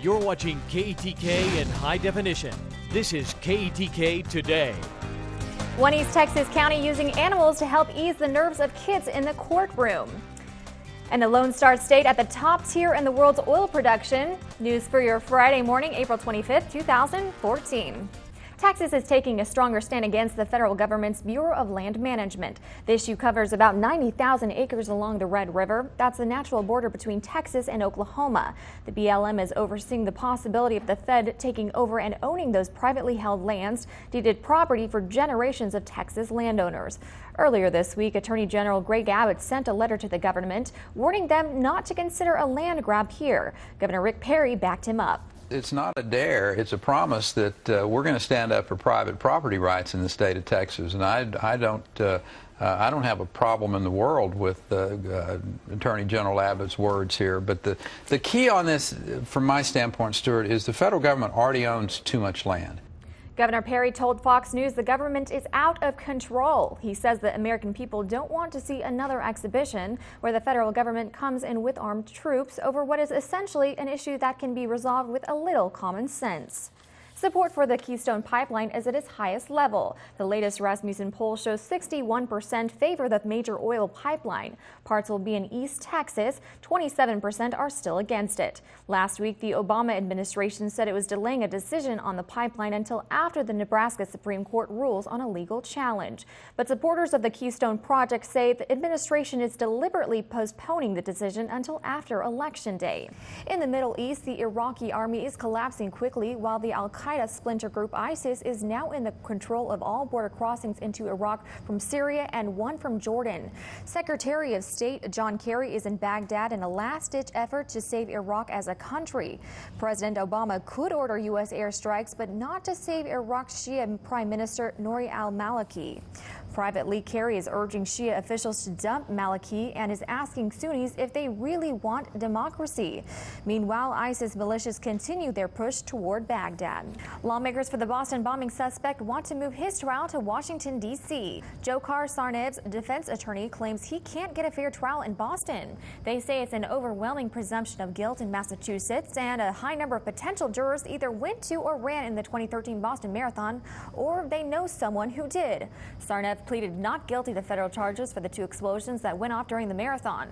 You're watching KETK in high definition. This is KETK Today. One East Texas county using animals to help ease the nerves of kids in the courtroom. And the Lone Star State at the top tier in the world's oil production. News for your Friday morning, April 25th, 2014. Texas is taking a stronger stand against the federal government's Bureau of Land Management. The issue covers about 90,000 acres along the Red River. That's the natural border between Texas and Oklahoma. The BLM is overseeing the possibility of the Fed taking over and owning those privately held lands, deeded property for generations of Texas landowners. Earlier this week, Attorney General Greg Abbott sent a letter to the government warning them not to consider a land grab here. Governor Rick Perry backed him up. It's not a dare, it's a promise that we're going to stand up for private property rights in the state of Texas. And I don't have a problem in the world with Attorney General Abbott's words here. But the key on this, from my standpoint, Stuart, is the federal government already owns too much land. Governor Perry told Fox News the government is out of control. He says the American people don't want to see another exhibition where the federal government comes in with armed troops over what is essentially an issue that can be resolved with a little common sense. Support for the Keystone Pipeline is at its highest level. The latest Rasmussen poll shows 61% favor the major oil pipeline. Parts will be in East Texas. 27% are still against it. Last week, the Obama administration said it was delaying a decision on the pipeline until after the Nebraska Supreme Court rules on a legal challenge. But supporters of the Keystone project say the administration is deliberately postponing the decision until after Election Day. In the Middle East, the Iraqi army is collapsing quickly while the Al-Qaeda splinter group ISIS is now in the control of all border crossings into Iraq from Syria and one from Jordan. Secretary of State John Kerry is in Baghdad in a last-ditch effort to save Iraq as a country. President Obama could order U.S. airstrikes, but not to save Iraq's Shia Prime Minister Nouri al-Maliki. Privately, Kerry is urging Shia officials to dump Maliki and is asking Sunnis if they really want democracy. Meanwhile, ISIS militias continue their push toward Baghdad. Lawmakers for the Boston bombing suspect want to move his trial to Washington, D.C. Dzhokhar Sarnev's defense attorney claims he can't get a fair trial in Boston. They say it's an overwhelming presumption of guilt in Massachusetts, and a high number of potential jurors either went to or ran in the 2013 Boston Marathon, or they know someone who did. Sarnev pleaded not guilty to federal charges for the two explosions that went off during the marathon.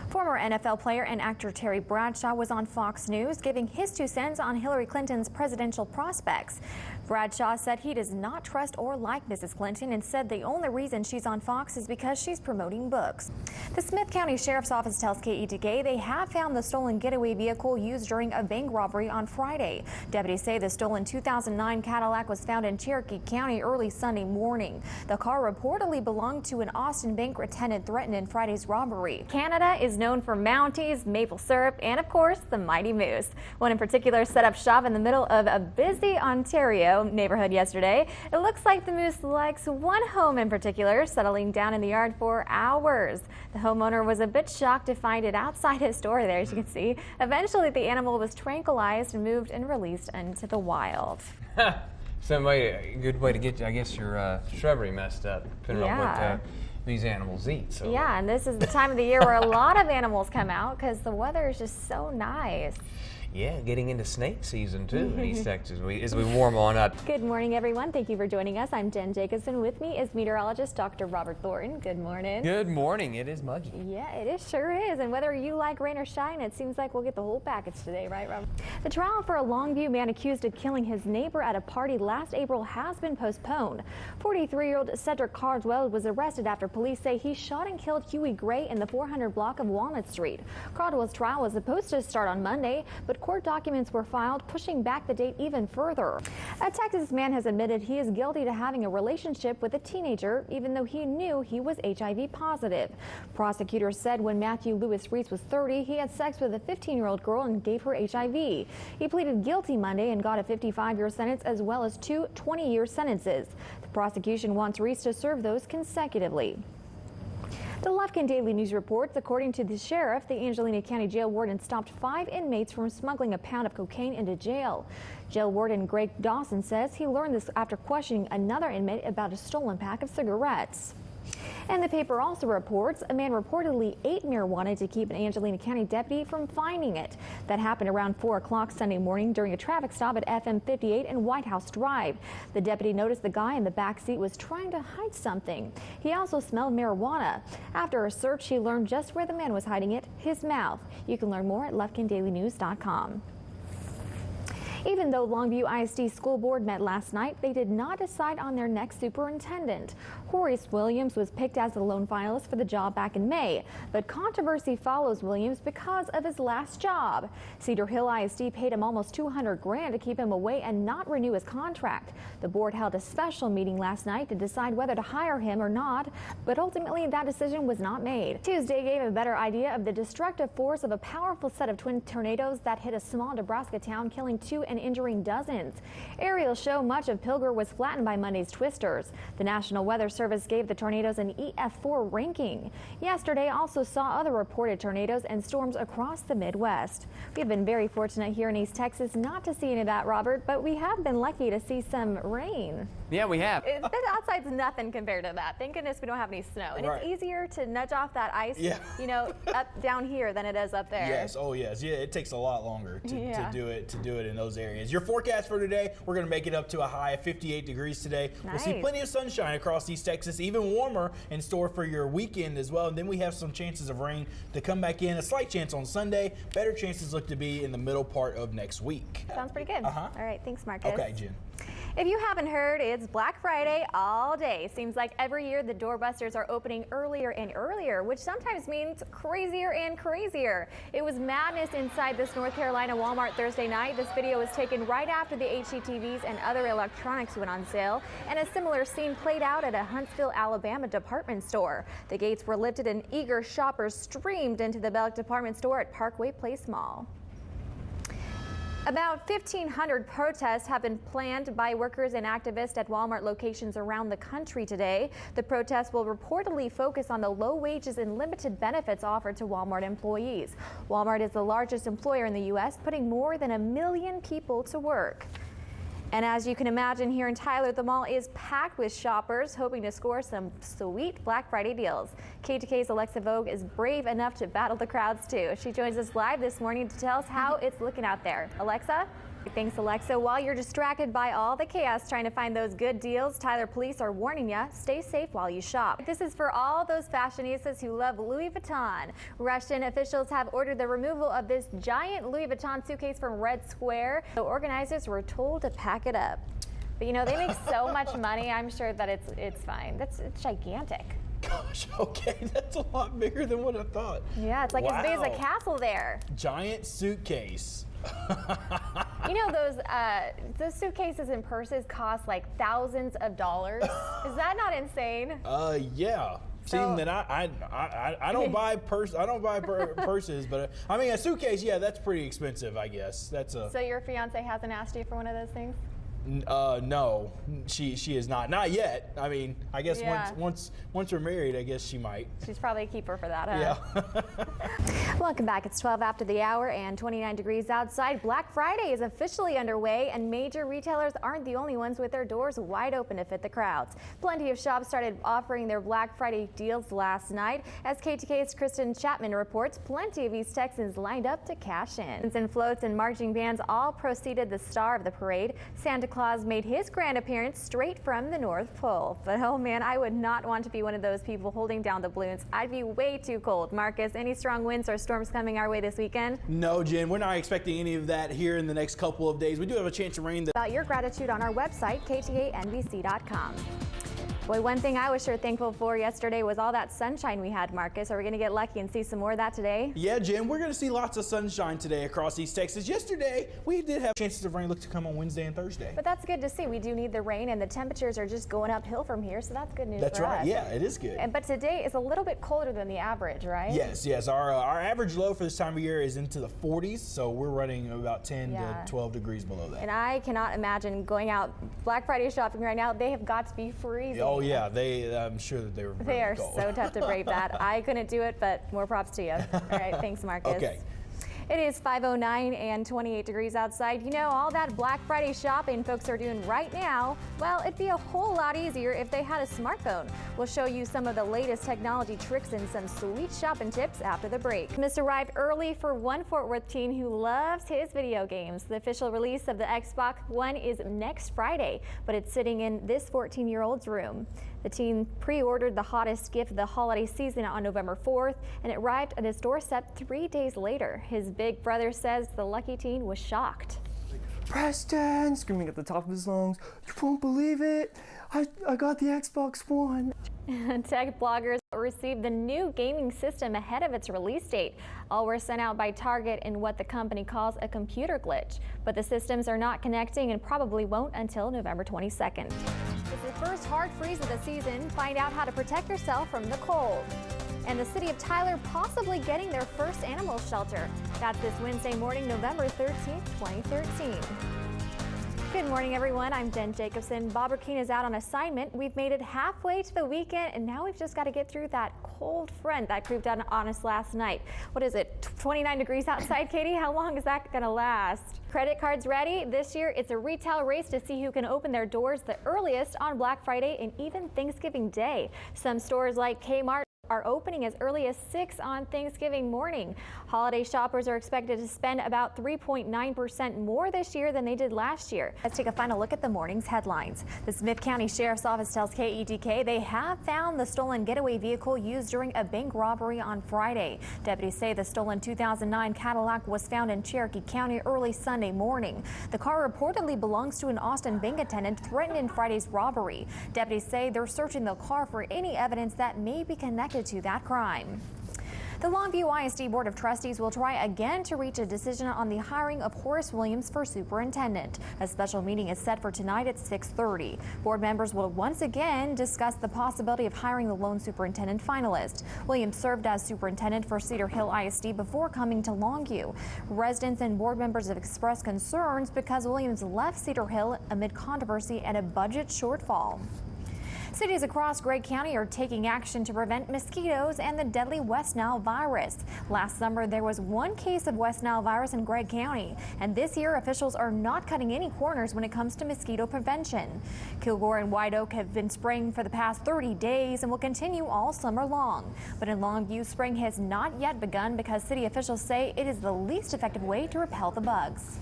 Former NFL player and actor Terry Bradshaw was on Fox News giving his 2 cents on Hillary Clinton's presidential prospects. Bradshaw said he does not trust or like Mrs. Clinton and said the only reason she's on Fox is because she's promoting books. The Smith County Sheriff's Office tells KETK they have found the stolen getaway vehicle used during a bank robbery on Friday. Deputies say the stolen 2009 Cadillac was found in Cherokee County early Sunday morning. The car reportedly belonged to an Austin bank attendant threatened in Friday's robbery. Canada is known for Mounties, maple syrup, and of course the Mighty Moose. One in particular set up shop in the middle of a busy Ontario neighborhood yesterday. It looks like the moose likes one home in particular, settling down in the yard for hours. The homeowner was a bit shocked to find it outside his door there, as you can see. Eventually the animal was tranquilized and moved and released into the wild. A good way to get, I guess, your shrubbery messed up, depending on what these animals eat. So. Yeah, and this is the time of the year where a lot of animals come out because the weather is just so nice. Yeah, getting into snake season too in East Texas as we warm on up. Good morning, everyone. Thank you for joining us. I'm Jen Jacobson. With me is meteorologist Dr. Robert Thornton. Good morning. Good morning. It is muggy. Yeah, it sure is. And whether you like rain or shine, it seems like we'll get the whole package today, right, Robert? The trial for a Longview man accused of killing his neighbor at a party last April has been postponed. 43-year-old Cedric Cardwell was arrested after police say he shot and killed Huey Gray in the 400 block of Walnut Street. Cardwell's trial was supposed to start on Monday, but court documents were filed, pushing back the date even further. A Texas man has admitted he is guilty to having a relationship with a teenager, even though he knew he was HIV positive. Prosecutors said when Matthew Lewis Reese was 30, he had sex with a 15-year-old girl and gave her HIV. He pleaded guilty Monday and got a 55-year sentence as well as 2 20-year sentences. The prosecution wants Reese to serve those consecutively. The Lufkin Daily News reports, according to the sheriff, the Angelina County jail warden stopped 5 inmates from smuggling a pound of cocaine into jail. Jail warden Greg Dawson says he learned this after questioning another inmate about a stolen pack of cigarettes. And the paper also reports a man reportedly ate marijuana to keep an Angelina County deputy from finding it. That happened around 4 o'clock Sunday morning during a traffic stop at FM 58 and White House Drive. The deputy noticed the guy in the back seat was trying to hide something. He also smelled marijuana. After a search, he learned just where the man was hiding it, his mouth. You can learn more at lufkindailynews.com. Even though Longview ISD School Board met last night, they did not decide on their next superintendent. Horace Williams was picked as the lone finalist for the job back in May, but controversy follows Williams because of his last job. Cedar Hill ISD paid him almost $200,000 to keep him away and not renew his contract. The board held a special meeting last night to decide whether to hire him or not, but ultimately that decision was not made. Tuesday gave a better idea of the destructive force of a powerful set of twin tornadoes that hit a small Nebraska town, killing 2 and injuring dozens. Aerials show much of Pilger was flattened by Monday's twisters. The National Weather Service gave the tornadoes an EF4 ranking. Yesterday also saw other reported tornadoes and storms across the Midwest. We've been very fortunate here in East Texas not to see any of that, Robert, but we have been lucky to see some rain. Yeah, we have. The outside's nothing compared to that. Thank goodness we don't have any snow. And Right. It's easier to nudge off that ice, you know, up down here than it is up there. Yes, oh yes, yeah. It takes a lot longer Yeah. to do it in those areas. Your forecast for today: we're going to make it up to a high of 58 degrees today. We'll see Nice. plenty of sunshine across East Texas, even warmer in store for your weekend as well. And then we have some chances of rain to come back in. A slight chance on Sunday. Better chances look to be in the middle part of next week. Sounds pretty good. Uh-huh. All right, thanks, Marcus. Okay, Jen. If you haven't heard, it's Black Friday all day. Seems like every year the doorbusters are opening earlier and earlier, which sometimes means crazier and crazier. It was madness inside this North Carolina Walmart Thursday night. This video was taken right after the HDTVs and other electronics went on sale, and a similar scene played out at a Huntsville, Alabama department store. The gates were lifted and eager shoppers streamed into the Belk department store at Parkway Place Mall. About 1,500 protests have been planned by workers and activists at Walmart locations around the country today. The protests will reportedly focus on the low wages and limited benefits offered to Walmart employees. Walmart is the largest employer in the U.S., putting more than 1 million people to work. And as you can imagine, here in Tyler, the mall is packed with shoppers hoping to score some sweet Black Friday deals. KTK's Alexa Vogue is brave enough to battle the crowds too. She joins us live this morning to tell us how it's looking out there. Alexa? Thanks, Alexa. While you're distracted by all the chaos trying to find those good deals, Tyler police are warning you, stay safe while you shop. This is for all those fashionistas who love Louis Vuitton. Russian officials have ordered the removal of this giant Louis Vuitton suitcase from Red Square. The organizers were told to pack it up. But you know, they make so much money, I'm sure that it's fine. It's gigantic. Gosh, okay, that's a lot bigger than what I thought. Yeah, it's like as big as a Wow. castle there. Giant suitcase. You know, those suitcases and purses cost like thousands of dollars. Is that not insane? Yeah. Seeing that I don't buy purses, but I mean a suitcase. Yeah, that's pretty expensive. I guess that's a. So your fiance hasn't asked you for one of those things? No, she is not yet. I mean, I guess Yeah. once we're married, I guess she might. She's probably a keeper for that, huh? Yeah. Welcome back. It's 12 after the hour and 29 degrees outside. Black Friday is officially underway, and major retailers aren't the only ones with their doors wide open to fit the crowds. Plenty of shops started offering their Black Friday deals last night. As KTK's Kristen Chapman reports, plenty of East Texans lined up to cash in. And floats and marching bands all preceded the star of the parade. Santa Claus made his grand appearance straight from the North Pole. But oh man, I would not want to be one of those people holding down the balloons. I'd be way too cold. Marcus, any strong winds or storms coming our way this weekend? No, Jen, we're not expecting any of that here in the next couple of days. We do have a chance of rain. About your gratitude on our website, ktanbc.com. Boy, one thing I was sure thankful for yesterday was all that sunshine we had, Marcus. Are we going to get lucky and see some more of that today? Yeah, Jen, we're going to see lots of sunshine today across East Texas. Yesterday, we did have chances of rain look to come on Wednesday and Thursday. But that's good to see. We do need the rain, and the temperatures are just going uphill from here, so that's good news That's for right. us. Yeah, it is good. But today is a little bit colder than the average, right? Yes. Our average low for this time of year is into the 40s, so we're running about 10 Yeah. to 12 degrees below that. And I cannot imagine going out Black Friday shopping right now. They have got to be freezing. Oh yeah, I'm sure that they were. They are cold. so tough to brave that. I couldn't do it, but more props to you. All right, thanks, Marcus. Okay. It is 5:09 and 28 degrees outside. You know, all that Black Friday shopping folks are doing right now, well, it'd be a whole lot easier if they had a smartphone. We'll show you some of the latest technology tricks and some sweet shopping tips after the break. Miss arrived early for one Fort Worth teen who loves his video games. The official release of the Xbox One is next Friday, but it's sitting in this 14-year-old's room. The teen pre-ordered the hottest gift of the holiday season on November 4th, and it arrived at his doorstep 3 days later. His big brother says the lucky teen was shocked. Preston, screaming at the top of his lungs, "You won't believe it! I got the Xbox One!" Tech bloggers received the new gaming system ahead of its release date. All were sent out by Target in what the company calls a computer glitch. But the systems are not connecting and probably won't until November 22nd. It's the first hard freeze of the season. Find out how to protect yourself from the cold. And the city of Tyler possibly getting their first animal shelter. That's this Wednesday morning, November 13th, 2013. Good morning, everyone. I'm Jen Jacobson. Bob Burkeen is out on assignment. We've made it halfway to the weekend, and now we've just got to get through that cold front that creeped down on us last night. What is it, 29 degrees outside, Katie? How long is that going to last? Credit cards ready? This year, it's a retail race to see who can open their doors the earliest on Black Friday and even Thanksgiving Day. Some stores like Kmart are opening as early as 6 on Thanksgiving morning. Holiday shoppers are expected to spend about 3.9% more this year than they did last year. Let's take a final look at the morning's headlines. The Smith County Sheriff's Office tells KETK they have found the stolen getaway vehicle used during a bank robbery on Friday. Deputies say the stolen 2009 Cadillac was found in Cherokee County early Sunday morning. The car reportedly belongs to an Austin bank attendant threatened in Friday's robbery. Deputies say they're searching the car for any evidence that may be connected to that crime. The Longview ISD Board of Trustees will try again to reach a decision on the hiring of Horace Williams for superintendent. A special meeting is set for tonight at 6:30. Board members will once again discuss the possibility of hiring the lone superintendent finalist. Williams served as superintendent for Cedar Hill ISD before coming to Longview. Residents and board members have expressed concerns because Williams left Cedar Hill amid controversy and a budget shortfall. Cities across Gregg County are taking action to prevent mosquitoes and the deadly West Nile virus. Last summer, there was one case of West Nile virus in Gregg County, and this year officials are not cutting any corners when it comes to mosquito prevention. Kilgore and White Oak have been spraying for the past 30 days and will continue all summer long. But in Longview, spraying has not yet begun because city officials say it is the least effective way to repel the bugs.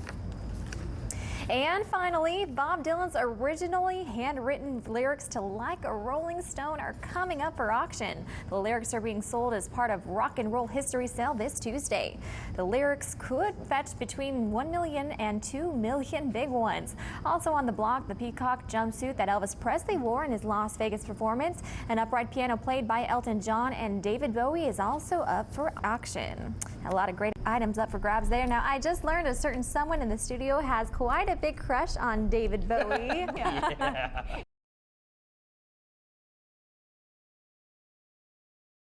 And finally, Bob Dylan's originally handwritten lyrics to Like a Rolling Stone are coming up for auction. The lyrics are being sold as part of Rock and Roll History Sale this Tuesday. The lyrics could fetch between $1 million and $2 million big ones. Also on the block, the peacock jumpsuit that Elvis Presley wore in his Las Vegas performance. An upright piano played by Elton John and David Bowie is also up for auction. A lot of great items up for grabs there. Now, I just learned a certain someone in the studio has quite a big crush on David Bowie. Yeah.